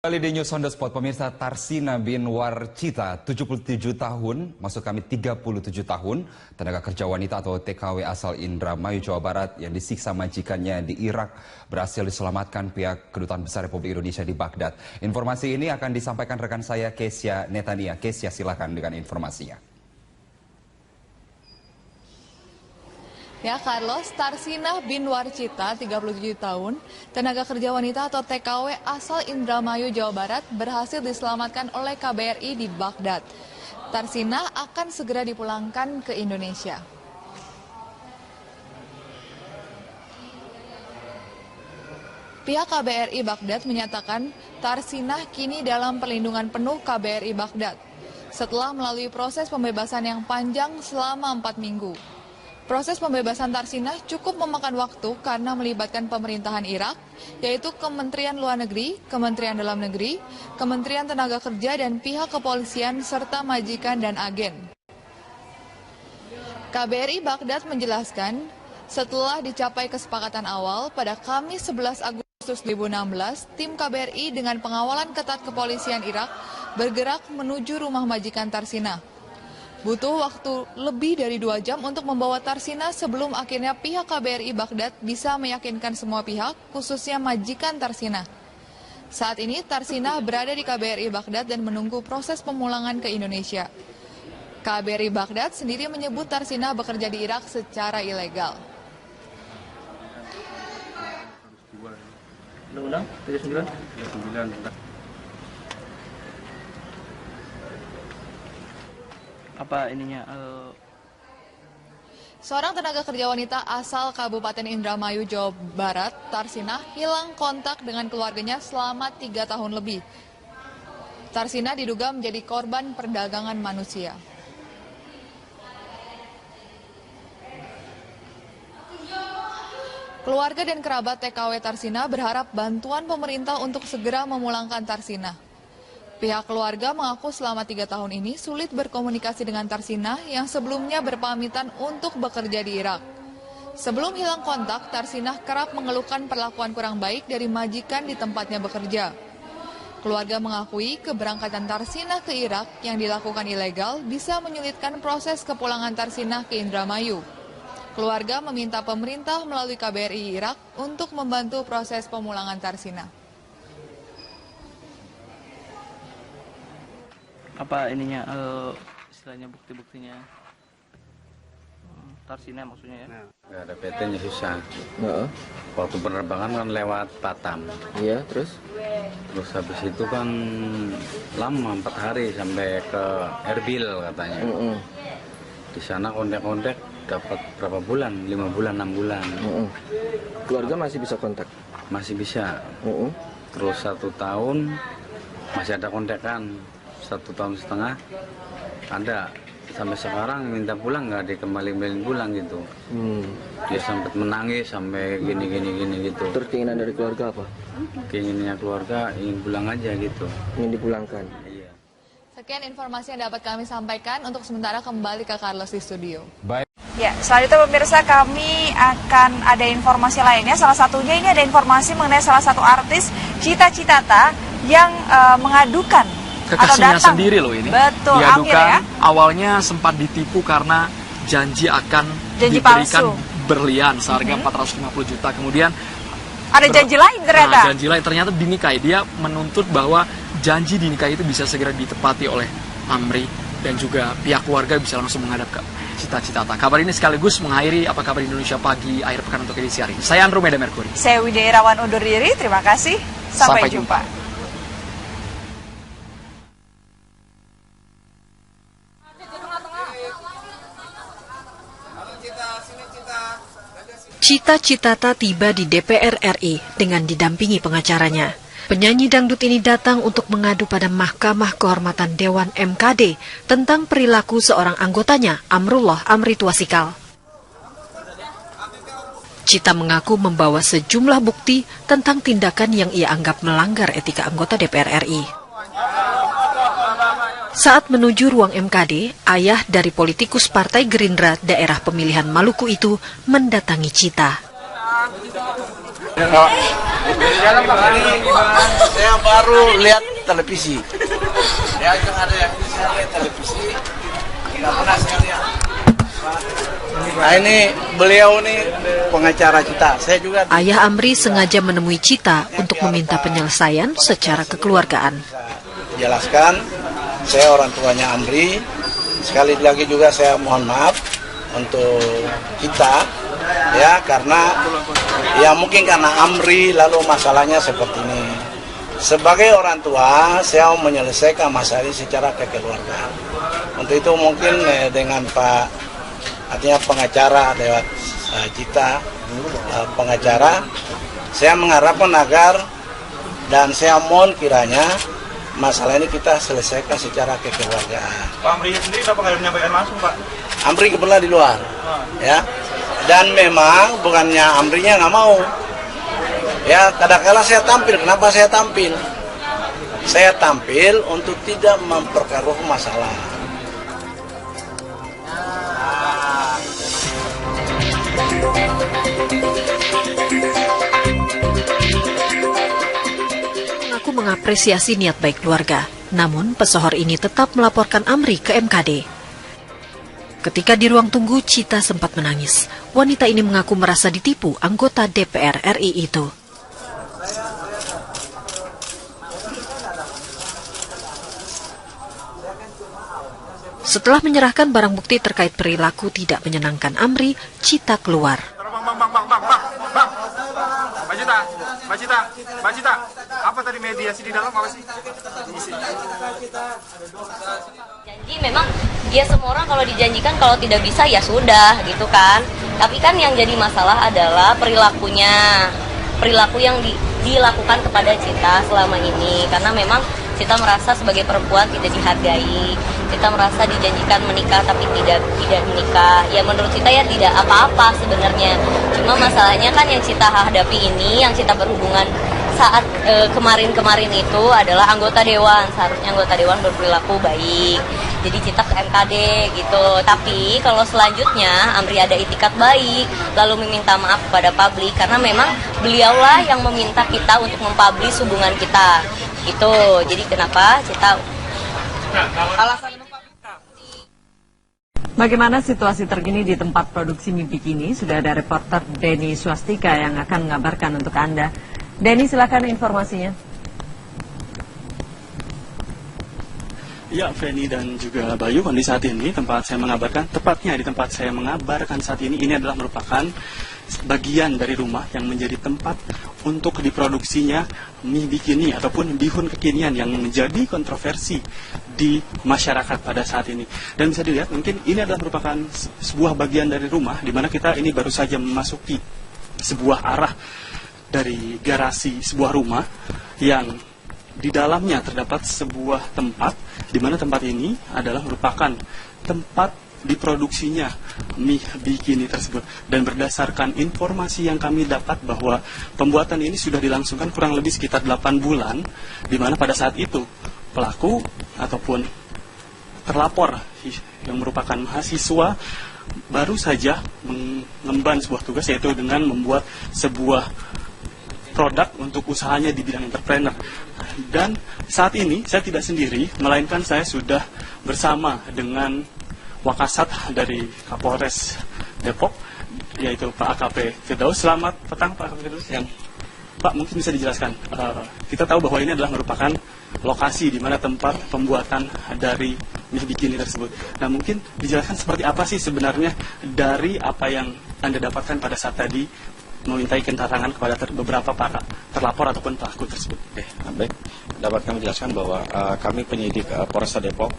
Kali di News on the Spot, pemirsa, Tarsina bin Warcita, 77 tahun, maksud kami 37 tahun, tenaga kerja wanita atau TKW asal Indramayu, Jawa Barat yang disiksa majikannya di Irak berhasil diselamatkan pihak Kedutaan Besar Republik Indonesia di Baghdad. Informasi ini akan disampaikan rekan saya Kesia Netania. Kesia, silakan dengan informasinya. Ya, Carlos, Tarsina bin Warcita, 37 tahun, tenaga kerja wanita atau TKW asal Indramayu, Jawa Barat, berhasil diselamatkan oleh KBRI di Baghdad. Tarsina akan segera dipulangkan ke Indonesia. Pihak KBRI Baghdad menyatakan Tarsina kini dalam perlindungan penuh KBRI Baghdad setelah melalui proses pembebasan yang panjang selama 4 minggu. Proses pembebasan Tarsina cukup memakan waktu karena melibatkan pemerintahan Irak, yaitu Kementerian Luar Negeri, Kementerian Dalam Negeri, Kementerian Tenaga Kerja, dan pihak kepolisian serta majikan dan agen. KBRI Baghdad menjelaskan, setelah dicapai kesepakatan awal pada Kamis 11 Agustus 2016, tim KBRI dengan pengawalan ketat kepolisian Irak bergerak menuju rumah majikan Tarsina. Butuh waktu lebih dari 2 jam untuk membawa Tarsina sebelum akhirnya pihak KBRI Baghdad bisa meyakinkan semua pihak, khususnya majikan Tarsina. Saat ini Tarsina berada di KBRI Baghdad dan menunggu proses pemulangan ke Indonesia. KBRI Baghdad sendiri menyebut Tarsina bekerja di Irak secara ilegal. Undang-undang 39. Apa ininya? Seorang tenaga kerja wanita asal Kabupaten Indramayu, Jawa Barat, Tarsina, hilang kontak dengan keluarganya selama 3 tahun lebih. Tarsina diduga menjadi korban perdagangan manusia. Keluarga dan kerabat TKW Tarsina berharap bantuan pemerintah untuk segera memulangkan Tarsina. Pihak keluarga mengaku selama 3 tahun ini sulit berkomunikasi dengan Tarsina yang sebelumnya berpamitan untuk bekerja di Irak. Sebelum hilang kontak, Tarsina kerap mengeluhkan perlakuan kurang baik dari majikan di tempatnya bekerja. Keluarga mengakui keberangkatan Tarsina ke Irak yang dilakukan ilegal bisa menyulitkan proses kepulangan Tarsina ke Indramayu. Keluarga meminta pemerintah melalui KBRI Irak untuk membantu proses pemulangan Tarsina. Apa ininya? Istilahnya bukti-buktinya. Tarsina maksudnya ya? Nggak ada PT-nya susah. Waktu penerbangan kan lewat Batam. Iya, terus? Terus habis itu kan lama 4 hari sampai ke Erbil katanya. Di sana kontak-kontak dapat berapa bulan? 5 bulan, 6 bulan. Keluarga masih bisa kontak? Masih bisa. Terus 1 tahun masih ada kontekan. 1,5 tahun ada. Sampai sekarang minta pulang nggak dikembaliin pulang gitu. Dia sempat menangis sampai gini gitu. Terus keinginan dari keluarga apa? Keinginannya keluarga ingin pulang aja gitu. Ingin dipulangkan? Iya. Sekian informasi yang dapat kami sampaikan. Untuk sementara kembali ke Carlos di studio. Baik. Ya, selanjutnya pemirsa, kami akan ada informasi lainnya. Salah satunya ini ada informasi mengenai salah satu artis, Cita Citata, yang mengadukan kekasihnya sendiri loh ini. Betul, diadukan awalnya sempat ditipu karena janji akan diberikan palsu. Berlian seharga 450 juta. Kemudian ada janji lain ternyata. Nah, janji lain ternyata dinikahi. Dia menuntut bahwa janji dinikahi itu bisa segera ditepati oleh Amri dan juga pihak keluarga bisa langsung menghadap ke Cita Citata. Kabar ini sekaligus mengakhiri Apa Kabar Indonesia Pagi akhir pekan untuk edisi hari ini. Saya Andromeda Merkuri. Saya Widya Irawan undur diri. Terima kasih. Sampai jumpa. Cita Citata tiba di DPR RI dengan didampingi pengacaranya. Penyanyi dangdut ini datang untuk mengadu pada Mahkamah Kehormatan Dewan MKD tentang perilaku seorang anggotanya, Amrullah Amri Twasikal. Cita mengaku membawa sejumlah bukti tentang tindakan yang ia anggap melanggar etika anggota DPR RI. Saat menuju ruang MKD, ayah dari politikus Partai Gerindra daerah pemilihan Maluku itu mendatangi Cita. Saya baru lihat televisi. Ya, itu ada yang saya lihat televisi. Tidak pernah saya lihat. Nah, ini beliau nih pengacara Cita. Saya juga. Ayah Amri sengaja menemui Cita untuk meminta penyelesaian secara kekeluargaan. Jelaskan, saya orang tuanya Amri. Sekali lagi juga saya mohon maaf untuk Cita, ya, karena ya mungkin karena Amri lalu masalahnya seperti ini. Sebagai orang tua, saya mau menyelesaikan masalah ini secara kekeluargaan. Untuk itu mungkin dengan Pak, artinya pengacara lewat Cita, pengacara, saya mengharapkan agar dan saya mohon kiranya masalah ini kita selesaikan secara kekeluargaan. Pak Amri sendiri kenapa nggak menyampaikan langsung, Pak? Amri kebetulan di luar, ya. Dan memang bukannya Amrinya nggak mau. Ya, kadang-kala saya tampil. Kenapa saya tampil? Saya tampil untuk tidak memperkeruh masalah. Mengapresiasi niat baik keluarga, namun pesohor ini tetap melaporkan Amri ke MKD. Ketika di ruang tunggu, Cita sempat menangis. Wanita ini mengaku merasa ditipu anggota DPR RI itu. Setelah menyerahkan barang bukti terkait perilaku tidak menyenangkan Amri, Cita keluar. Mbak Cita, apa tadi mediasi di dalam apa sih? Janji memang ya semua orang kalau dijanjikan kalau tidak bisa ya sudah gitu kan. Tapi kan yang jadi masalah adalah perilaku yang dilakukan kepada Cita selama ini, karena memang Cita merasa sebagai perempuan tidak dihargai. Cita merasa dijanjikan menikah tapi tidak menikah. Ya menurut Cita ya tidak apa-apa sebenarnya. Cuma masalahnya kan yang Cita hadapi ini, yang Cita berhubungan saat kemarin-kemarin itu adalah anggota dewan. Seharusnya anggota dewan berperilaku baik. Jadi Cita ke MKD gitu. Tapi kalau selanjutnya Amri ada itikat baik, lalu meminta maaf kepada publik, karena memang beliaulah yang meminta kita untuk mempublish hubungan kita. Gitu. Jadi kenapa Cita alasan. Bagaimana situasi terkini di tempat produksi mie bikini? Sudah ada reporter Denny Swastika yang akan mengabarkan untuk Anda. Denny, silakan informasinya. Ya, Feni dan juga Bayu, kondisi saat ini tempat saya mengabarkan, tepatnya di tempat saya mengabarkan saat ini adalah merupakan bagian dari rumah yang menjadi tempat untuk diproduksinya mie bikini ataupun bihun kekinian yang menjadi kontroversi di masyarakat pada saat ini. Dan bisa dilihat mungkin ini adalah merupakan sebuah bagian dari rumah di mana kita ini baru saja memasuki sebuah arah dari garasi sebuah rumah yang di dalamnya terdapat sebuah tempat di mana tempat ini adalah merupakan tempat diproduksinya mie bikini tersebut. Dan berdasarkan informasi yang kami dapat bahwa pembuatan ini sudah dilangsungkan kurang lebih sekitar 8 bulan, di mana pada saat itu pelaku ataupun terlapor yang merupakan mahasiswa baru saja mengemban sebuah tugas, yaitu dengan membuat sebuah produk untuk usahanya di bidang entrepreneur. Dan saat ini saya tidak sendiri, melainkan saya sudah bersama dengan Wakasat dari Kapolres Depok, yaitu Pak AKP Firdaus. Selamat petang Pak AKP Firdaus. Pak, mungkin bisa dijelaskan, kita tahu bahwa ini adalah merupakan lokasi di mana tempat pembuatan dari mie bikini tersebut. Nah, mungkin dijelaskan seperti apa sih sebenarnya dari apa yang Anda dapatkan pada saat tadi memintai keterangan kepada beberapa para terlapor ataupun pelaku tersebut. Oke, baik. Dapat kami jelaskan bahwa kami penyidik Polresta Depok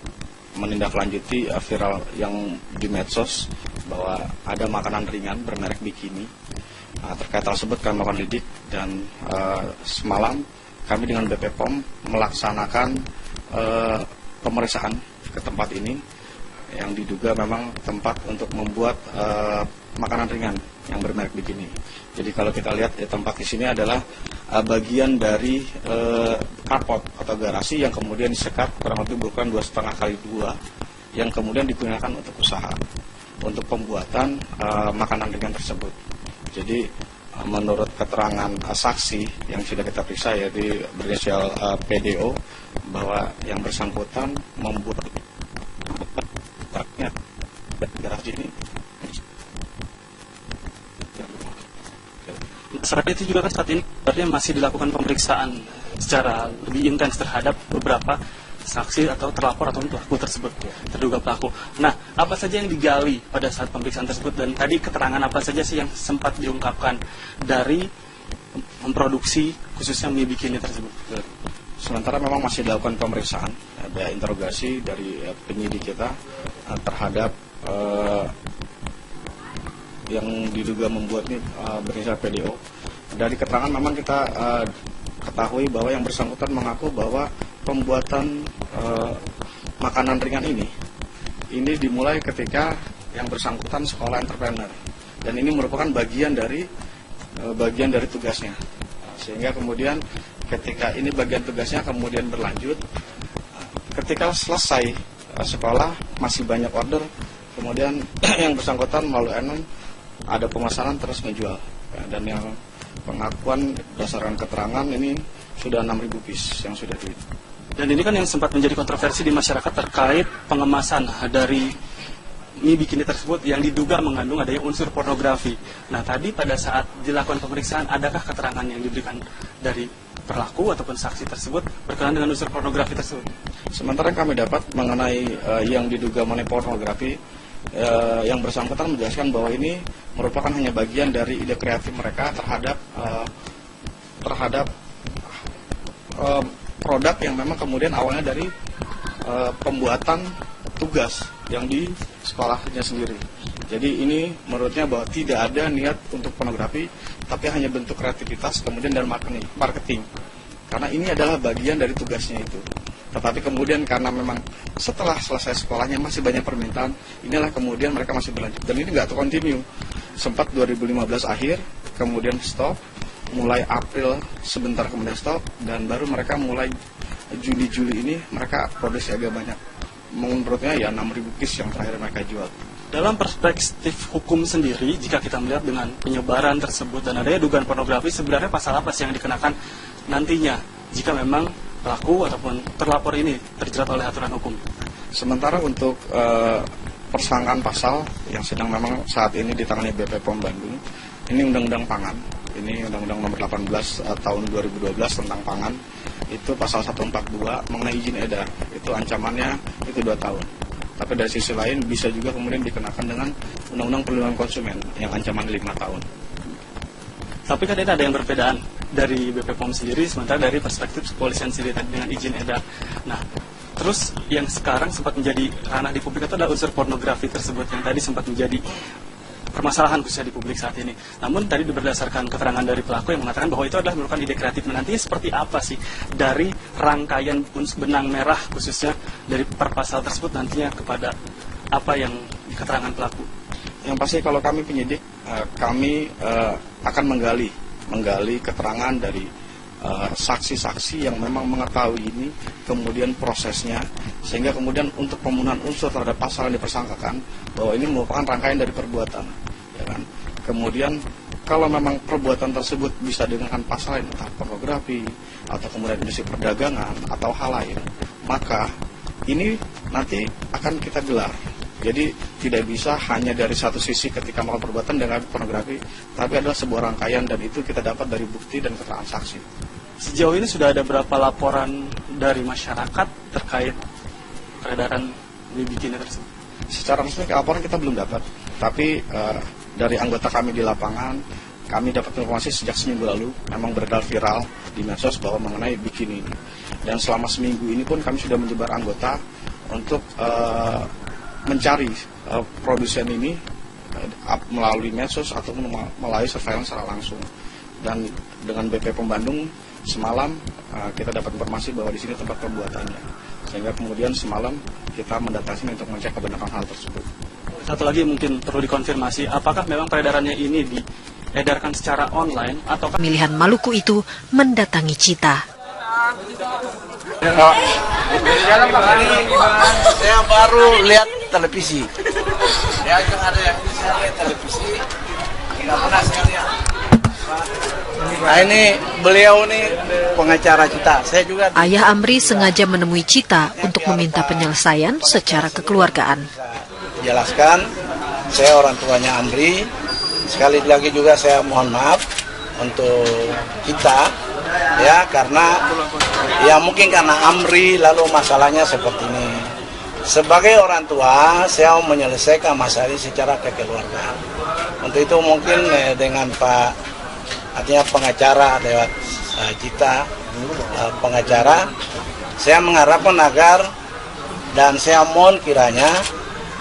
menindaklanjuti viral yang di medsos bahwa ada makanan ringan bermerek bikini. Terkait hal tersebut kami melakukan lidik dan semalam kami dengan BP POM melaksanakan pemeriksaan ke tempat ini yang diduga memang tempat untuk membuat makanan ringan yang bermerek bikini. Jadi kalau kita lihat tempat di sini adalah bagian dari carport atau garasi yang kemudian disekat kurang lebih berukuran 2,5x2 yang kemudian digunakan untuk usaha untuk pembuatan makanan ringan tersebut. Jadi menurut keterangan saksi yang sudah kita periksa, yaitu berinisial PDO, bahwa yang bersangkutan membuat garasi ini. Selain itu juga kan saat ini masih dilakukan pemeriksaan secara lebih intens terhadap beberapa saksi atau terlapor atau pelaku tersebut, terduga pelaku. Nah, apa saja yang digali pada saat pemeriksaan tersebut, dan tadi keterangan apa saja sih yang sempat diungkapkan dari memproduksi khususnya mie bikini tersebut? Sementara memang masih dilakukan pemeriksaan, ada interogasi dari penyidik kita terhadap yang diduga membuat ini berinisial PDO. Dari keterangan memang kita ketahui bahwa yang bersangkutan mengaku bahwa pembuatan makanan ringan ini dimulai ketika yang bersangkutan sekolah entrepreneur, dan ini merupakan bagian dari tugasnya, sehingga kemudian ketika ini bagian tugasnya kemudian berlanjut, ketika selesai sekolah masih banyak order, kemudian yang bersangkutan melalui NN ada pemesanan terus ngejual, dan yang pengakuan berdasarkan keterangan ini sudah 6.000 piece yang sudah di. Dan ini kan yang sempat menjadi kontroversi di masyarakat terkait pengemasan dari mie bikini tersebut yang diduga mengandung adanya unsur pornografi. Nah, tadi pada saat dilakukan pemeriksaan, adakah keterangan yang diberikan dari pelaku ataupun saksi tersebut berkenaan dengan unsur pornografi tersebut? Sementara yang kami dapat mengenai yang diduga mengenai pornografi, yang bersangkutan menjelaskan bahwa ini merupakan hanya bagian dari ide kreatif mereka terhadap produk yang memang kemudian awalnya dari pembuatan tugas yang di sekolahnya sendiri. Jadi ini menurutnya bahwa tidak ada niat untuk pornografi, tapi hanya bentuk kreativitas kemudian dan marketing. Karena ini adalah bagian dari tugasnya itu. Tetapi kemudian karena memang setelah selesai sekolahnya masih banyak permintaan, inilah kemudian mereka masih berlanjut. Dan ini nggak continue. Sempat 2015 akhir, kemudian stop. Mulai April sebentar kemudian stop, dan baru mereka mulai Juli ini mereka produksi agak banyak. Menurutnya ya 6.000 piece yang terakhir mereka jual. Dalam perspektif hukum sendiri, jika kita melihat dengan penyebaran tersebut dan adanya dugaan pornografi, sebenarnya pasal apa sih yang dikenakan nantinya jika memang pelaku ataupun terlapor ini terjerat oleh aturan hukum? Sementara untuk persangkaan pasal yang sedang memang saat ini ditangani BP POM Bandung, ini Undang-Undang Pangan. Ini Undang-Undang Nomor 18 tahun 2012 tentang pangan. Itu pasal 142 mengenai izin edar. Itu ancamannya itu 2 tahun. Tapi dari sisi lain bisa juga kemudian dikenakan dengan Undang-Undang Perlindungan Konsumen yang ancaman 5 tahun. Tapi kan ini ada yang berbedaan dari BP POM sendiri, sementara dari perspektif kepolisian sendiri dengan izin edar. Nah, terus yang sekarang sempat menjadi ranah di publik itu adalah unsur pornografi tersebut yang tadi sempat menjadi permasalahan khususnya di publik saat ini. Namun tadi berdasarkan keterangan dari pelaku yang mengatakan bahwa itu adalah merupakan ide kreatif. Nantinya seperti apa sih dari rangkaian benang merah khususnya dari perpasal tersebut nantinya kepada apa yang di keterangan pelaku? Yang pasti kalau kami penyidik, kami akan menggali keterangan dari saksi-saksi yang memang mengetahui ini, kemudian prosesnya, sehingga kemudian untuk pemenuhan unsur terhadap pasal yang dipersangkakan bahwa ini merupakan rangkaian dari perbuatan, ya kan? Kemudian kalau memang perbuatan tersebut bisa dengan pasal lain, entah pornografi atau kemudian industri perdagangan atau hal lain, maka ini nanti akan kita gelar. Jadi tidak bisa hanya dari satu sisi ketika melakukan perbuatan dengan pornografi, tapi adalah sebuah rangkaian, dan itu kita dapat dari bukti dan keterangan saksi. Sejauh ini sudah ada berapa laporan dari masyarakat terkait peredaran mie bikini tersebut? Secara resmi laporan kita belum dapat, tapi dari anggota kami di lapangan, kami dapat informasi sejak seminggu lalu memang beredar viral di medsos bahwa mengenai bikini ini. Dan selama seminggu ini pun kami sudah menyebar anggota untuk mencari produsen ini melalui medsos ataupun melalui surveillance secara langsung. Dan dengan BP POM Bandung semalam kita dapat informasi bahwa di sini tempat pembuatannya, sehingga kemudian semalam kita mendatangi untuk mengecek kebenaran hal tersebut. Satu lagi mungkin perlu dikonfirmasi, apakah memang peredarannya ini diedarkan secara online atau pemilihan Maluku itu mendatangi Cita. Saya baru lihat televisi. Ya, ada yang bisa lihat televisi. Tidak pernah saya lihat. Nah, ini beliau nih pengacara Cita. Saya juga. Ayah Amri sengaja menemui Cita untuk meminta penyelesaian secara kekeluargaan. Jelaskan, saya orang tuanya Amri. Sekali lagi juga saya mohon maaf untuk Cita, ya karena ya mungkin karena Amri lalu masalahnya seperti ini. Sebagai orang tua, saya mau menyelesaikan masalah ini secara kekeluargaan. Untuk itu mungkin dengan Pak, artinya pengacara lewat Cita, pengacara, saya mengharapkan agar dan saya mohon kiranya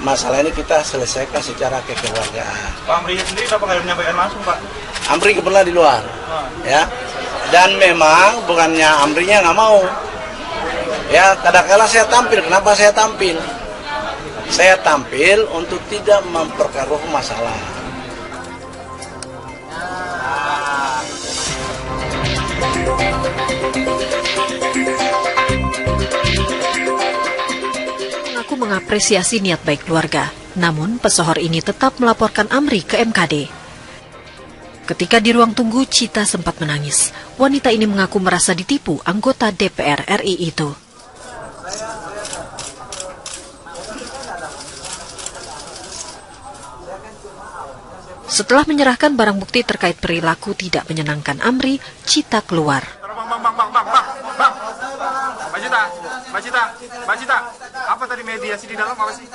masalah ini kita selesaikan secara kekeluargaan. Pak Amri sendiri kenapa nggak menyampaikan langsung, Pak? Amri kebetulan di luar, ya. Dan memang bukannya Amrinya nggak mau. Ya, kadang-kala saya tampil. Kenapa saya tampil? Saya tampil untuk tidak memperkeruh masalah. Mengaku mengapresiasi niat baik keluarga, namun pesohor ini tetap melaporkan Amri ke MKD. Ketika di ruang tunggu, Cita sempat menangis. Wanita ini mengaku merasa ditipu anggota DPR RI itu. Setelah menyerahkan barang bukti terkait perilaku tidak menyenangkan Amri, Cita keluar. Mbak Cita, apa tadi mediasi di dalam apa sih?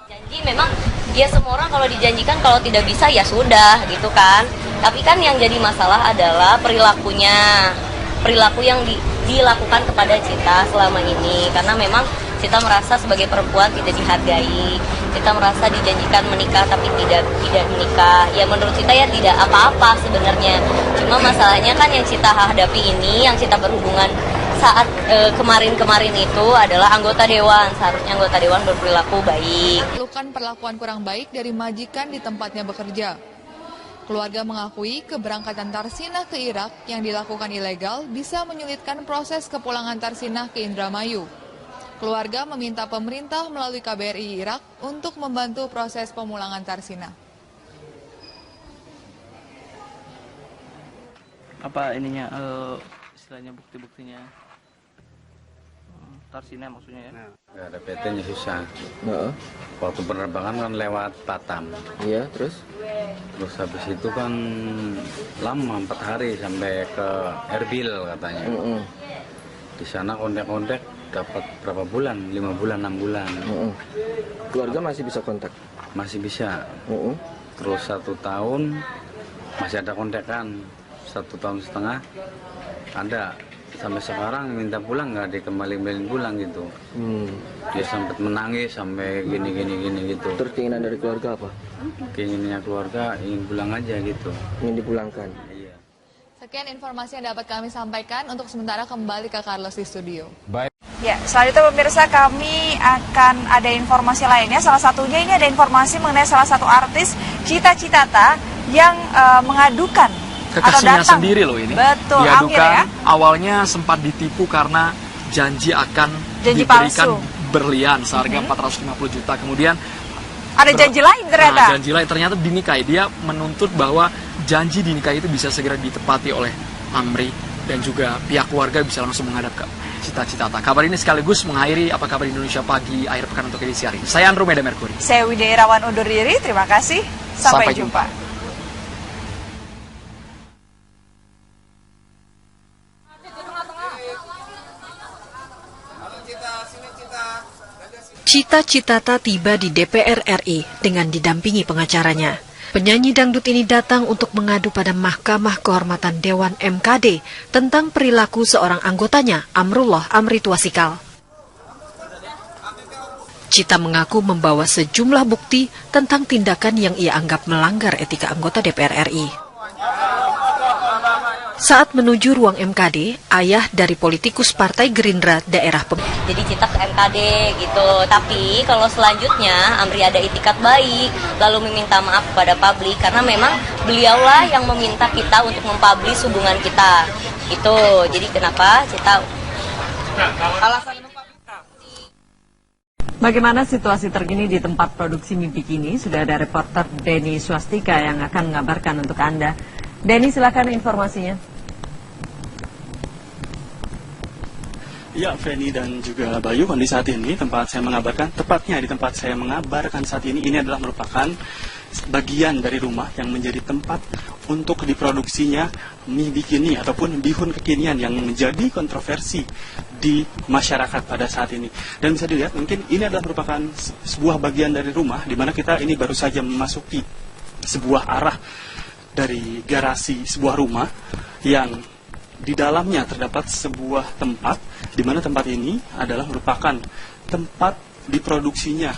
Janji memang ya semua orang kalau dijanjikan kalau tidak bisa ya sudah gitu kan. Tapi kan yang jadi masalah adalah perilaku yang dilakukan kepada Cita selama ini, karena memang Cita merasa sebagai perempuan tidak dihargai. Cita merasa dijanjikan menikah tapi tidak menikah. Ya menurut Cita ya tidak apa-apa sebenarnya. Cuma masalahnya kan yang Cita hadapi ini, yang Cita berhubungan saat kemarin-kemarin itu adalah anggota dewan. Seharusnya anggota dewan berperilaku baik. Lakukan perlakuan kurang baik dari majikan di tempatnya bekerja. Keluarga mengakui keberangkatan Tarsinah ke Irak yang dilakukan ilegal bisa menyulitkan proses kepulangan Tarsinah ke Indramayu. Keluarga meminta pemerintah melalui KBRI Irak untuk membantu proses pemulangan Tarsinah. Apa ininya istilahnya bukti-buktinya Tarsinah maksudnya ya? Nggak ada PT-nya susah. Waktu penerbangan kan lewat Batam. Iya, terus Habis itu kan lama 4 hari sampai ke Erbil katanya. Di sana kontak-kontak dapat berapa bulan? 5 bulan, 6 bulan. Keluarga masih bisa kontak? Masih bisa. Terus 1 tahun masih ada kontekan. 1 tahun setengah ada. Sampai sekarang minta pulang nggak dikembaliin pulang gitu. Dia sempat menangis sampai gini gitu. Terus keinginan dari keluarga apa? Keinginannya keluarga ingin pulang aja gitu. Ingin dipulangkan? Iya. Sekian informasi yang dapat kami sampaikan. Untuk sementara kembali ke Carlos di studio. Baik. Ya, selanjutnya pemirsa kami akan ada informasi lainnya. Salah satunya ini ada informasi mengenai salah satu artis Cita Citata yang mengadukan kekasihnya sendiri loh ini. Betul, diadukan, ya. Awalnya sempat ditipu karena janji akan diberikan berlian seharga 450 juta. Kemudian ada janji lain ternyata. Nah, janji lain ternyata dinikahi. Dia menuntut bahwa janji dinikahi itu bisa segera ditepati oleh Amri dan juga pihak keluarga bisa langsung menghadap ke Cita Citata. Kabar ini sekaligus mengakhiri Apa Kabar Indonesia Pagi akhir pekan untuk edisi hari. Saya Andromeda Merkuri. Saya Widya Irawan undur diri. Terima kasih. Sampai jumpa. Cita Citata tiba di DPR RI dengan didampingi pengacaranya. Penyanyi dangdut ini datang untuk mengadu pada Mahkamah Kehormatan Dewan MKD tentang perilaku seorang anggotanya, Amrullah Amri Twasikal. Cita mengaku membawa sejumlah bukti tentang tindakan yang ia anggap melanggar etika anggota DPR RI. Saat menuju ruang MKD, ayah dari politikus Partai Gerindra daerah Jadi Cita ke MKD gitu. Tapi kalau selanjutnya Amri ada itikat baik, lalu meminta maaf kepada publik karena memang beliaulah yang meminta kita untuk mempublish hubungan kita. Itu. Jadi kenapa Cita alasan Bagaimana situasi terkini di tempat produksi mie bikini? Sudah ada reporter Denny Swastika yang akan mengabarkan untuk Anda. Denny, silakan informasinya. Ya, Feni dan juga Bayu, kondisi saat ini tempat saya mengabarkan, tepatnya di tempat saya mengabarkan saat ini adalah merupakan bagian dari rumah yang menjadi tempat untuk diproduksinya mie bikini ataupun bihun kekinian yang menjadi kontroversi di masyarakat pada saat ini. Dan bisa dilihat mungkin ini adalah merupakan sebuah bagian dari rumah di mana kita ini baru saja memasuki sebuah arah dari garasi sebuah rumah yang di dalamnya terdapat sebuah tempat di mana tempat ini adalah merupakan tempat diproduksinya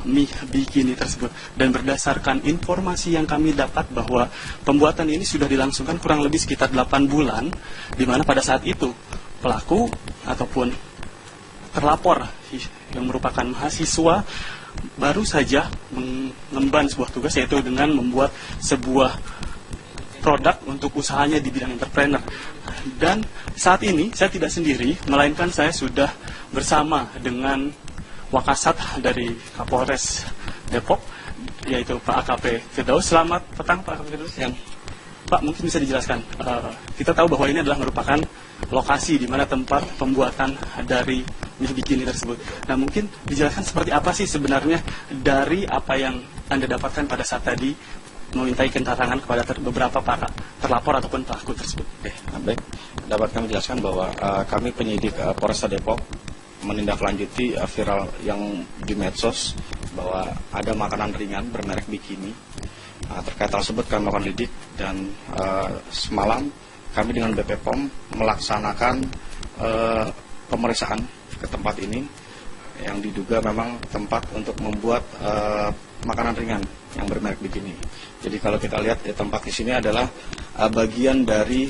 mie bikini tersebut. Dan berdasarkan informasi yang kami dapat bahwa pembuatan ini sudah dilangsungkan kurang lebih sekitar 8 bulan, di mana pada saat itu pelaku ataupun terlapor yang merupakan mahasiswa baru saja mengemban sebuah tugas, yaitu dengan membuat sebuah produk untuk usahanya di bidang entrepreneur. Dan saat ini saya tidak sendiri, melainkan saya sudah bersama dengan Wakasat dari Kapolres Depok, yaitu Pak AKP Firdaus. Selamat petang Pak AKP Firdaus. Pak, mungkin bisa dijelaskan, kita tahu bahwa ini adalah merupakan lokasi di mana tempat pembuatan dari mie bikini tersebut. Nah, mungkin dijelaskan seperti apa sih sebenarnya dari apa yang Anda dapatkan pada saat tadi memintai keterangan kepada beberapa para terlapor ataupun pelaku tersebut. Baik, dapat kami jelaskan bahwa kami penyidik Polresta Depok menindaklanjuti viral yang di medsos bahwa ada makanan ringan bermerek bikini. Terkait hal tersebut kami melakukan lidik dan semalam kami dengan BP POM melaksanakan pemeriksaan ke tempat ini yang diduga memang tempat untuk membuat makanan ringan yang bermerek bikini. Jadi kalau kita lihat tempat di sini adalah bagian dari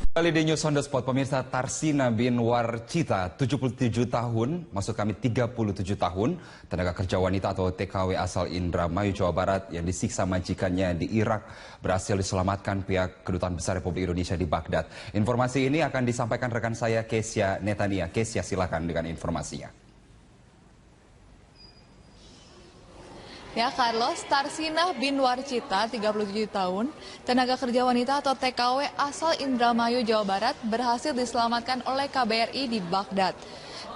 Kali di News on the Spot, pemirsa, Tarsina bin Warcita, 77 tahun, maksud kami 37 tahun, tenaga kerja wanita atau TKW asal Indramayu, Jawa Barat yang disiksa majikannya di Irak berhasil diselamatkan pihak Kedutaan Besar Republik Indonesia di Baghdad. Informasi ini akan disampaikan rekan saya Kesia Netania. Kesia, silakan dengan informasinya. Ya, Carlos, Tarsina bin Warcita, 37 tahun, tenaga kerja wanita atau TKW asal Indramayu, Jawa Barat, berhasil diselamatkan oleh KBRI di Baghdad.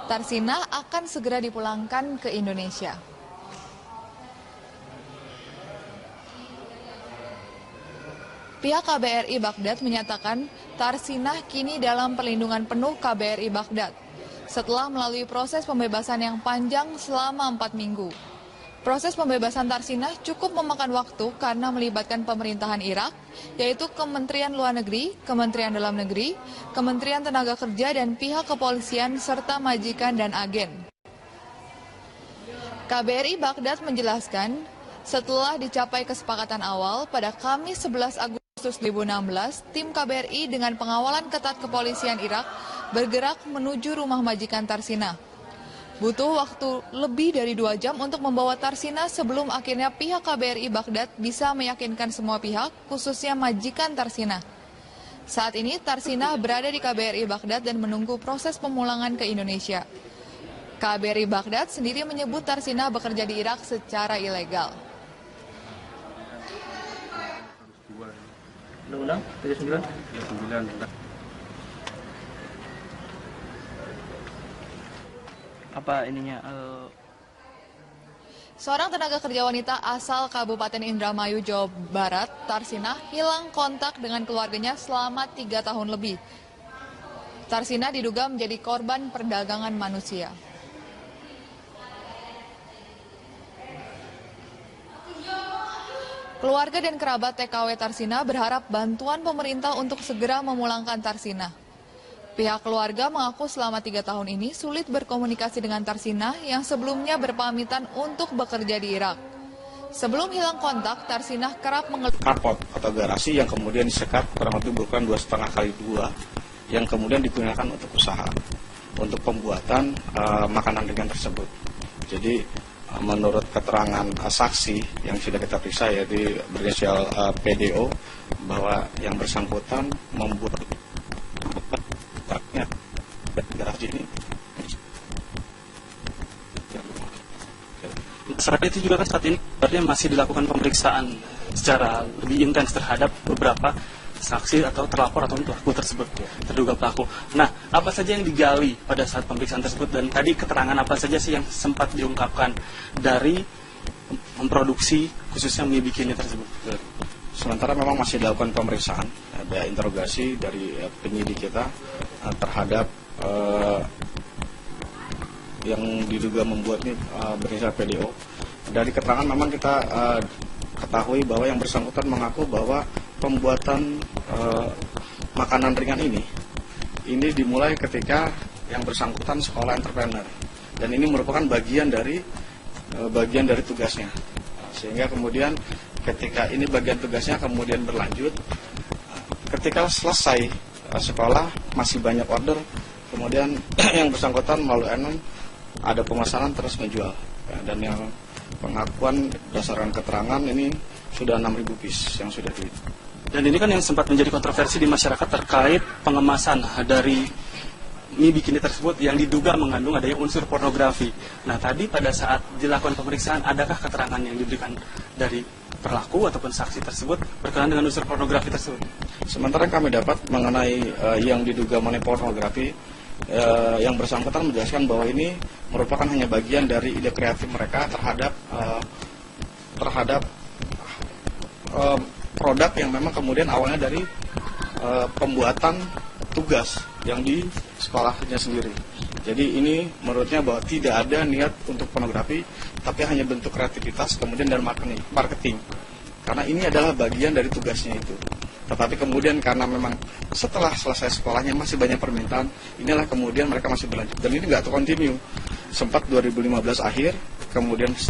Tarsina akan segera dipulangkan ke Indonesia. Pihak KBRI Baghdad menyatakan Tarsina kini dalam perlindungan penuh KBRI Baghdad setelah melalui proses pembebasan yang panjang selama 4 minggu. Proses pembebasan Tarsina cukup memakan waktu karena melibatkan pemerintahan Irak, yaitu Kementerian Luar Negeri, Kementerian Dalam Negeri, Kementerian Tenaga Kerja, dan pihak kepolisian serta majikan dan agen. KBRI Baghdad menjelaskan, setelah dicapai kesepakatan awal pada Kamis 11 Agustus 2016, tim KBRI dengan pengawalan ketat kepolisian Irak bergerak menuju rumah majikan Tarsina. Butuh waktu lebih dari 2 jam untuk membawa Tarsina sebelum akhirnya pihak KBRI Baghdad bisa meyakinkan semua pihak, khususnya majikan Tarsina. Saat ini Tarsina berada di KBRI Baghdad dan menunggu proses pemulangan ke Indonesia. KBRI Baghdad sendiri menyebut Tarsina bekerja di Irak secara ilegal. Undang-Undang 39. Apa ininya? Seorang tenaga kerja wanita asal Kabupaten Indramayu, Jawa Barat, Tarsina, hilang kontak dengan keluarganya selama 3 tahun lebih. Tarsina diduga menjadi korban perdagangan manusia. Keluarga dan kerabat TKW Tarsina berharap bantuan pemerintah untuk segera memulangkan Tarsina. Pihak keluarga mengaku selama 3 tahun ini sulit berkomunikasi dengan Tarsina yang sebelumnya berpamitan untuk bekerja di Irak. Sebelum hilang kontak, Tarsina kerap kapot atau garasi yang kemudian disekat kurang lebih berukuran 2,5 x 2 yang kemudian digunakan untuk usaha, untuk pembuatan makanan ringan tersebut. Jadi menurut keterangan saksi yang sudah kita periksa, yaitu berinisial PDO, bahwa yang bersangkutan membuat garasi ini Selain itu juga kan saat ini masih dilakukan pemeriksaan secara lebih intens terhadap beberapa saksi atau terlapor atau pelaku tersebut, terduga pelaku. Nah, apa saja yang digali pada saat pemeriksaan tersebut, dan tadi keterangan apa saja sih yang sempat diungkapkan dari memproduksi khususnya mie bikini tersebut? Sementara memang masih dilakukan pemeriksaan, ada interogasi dari penyidik kita terhadap yang diduga membuat mie berinisial PDO. Dari keterangan memang kita ketahui bahwa yang bersangkutan mengaku bahwa pembuatan makanan ringan ini dimulai ketika yang bersangkutan sekolah entrepreneur, dan ini merupakan bagian dari tugasnya, sehingga kemudian ketika ini bagian tugasnya kemudian berlanjut, ketika selesai sekolah masih banyak order, kemudian yang bersangkutan melalui NN ada pemesanan terus menjual, dan yang pengakuan berdasarkan keterangan ini sudah 6.000 piece yang sudah di. Dan ini kan yang sempat menjadi kontroversi di masyarakat terkait pengemasan dari mie bikini tersebut yang diduga mengandung adanya unsur pornografi. Nah, tadi pada saat dilakukan pemeriksaan, adakah keterangan yang diberikan dari pelaku ataupun saksi tersebut berkenaan dengan unsur pornografi tersebut? Sementara kami dapat mengenai yang diduga mengenai pornografi, yang bersangkutan menjelaskan bahwa ini merupakan hanya bagian dari ide kreatif mereka terhadap produk yang memang kemudian awalnya dari pembuatan tugas yang di sekolahnya sendiri. Jadi ini menurutnya bahwa tidak ada niat untuk pornografi, tapi hanya bentuk kreativitas kemudian dan marketing. Karena ini adalah bagian dari tugasnya itu. Tetapi kemudian karena memang setelah selesai sekolahnya masih banyak permintaan, inilah kemudian mereka masih berlanjut. Dan ini nggak terkontinu. Sempat 2015 akhir, kemudian